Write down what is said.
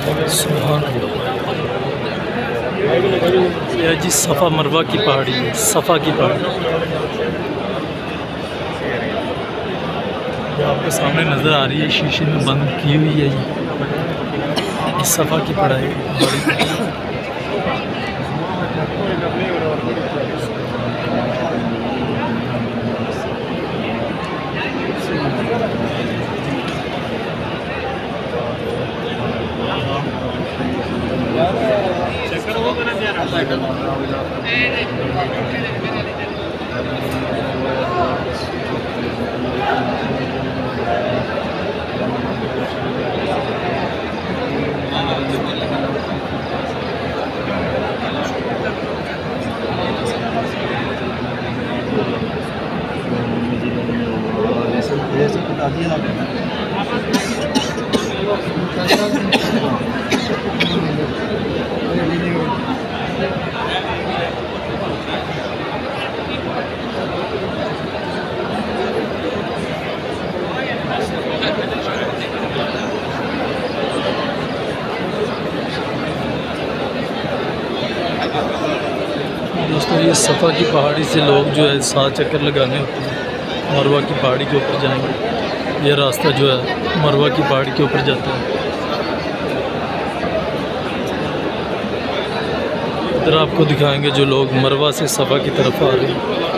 सुभान अल्लाह। यह जी सफ़ा मरवा की पहाड़ी है, सफ़ा की पहाड़ी जो आपके सामने नज़र आ रही है, शीशे में बंद की हुई है ये सफ़ा की पहाड़ी। दोस्तों ये सफ़ा की पहाड़ी से लोग जो है 7 चक्कर लगाने होते हैं, मरवा की पहाड़ी के ऊपर जाएंगे। यह रास्ता जो है मरवा की पहाड़ी के ऊपर जाता है। इधर आपको दिखाएंगे जो लोग मरवा से सफ़ा की तरफ आ रहे हैं।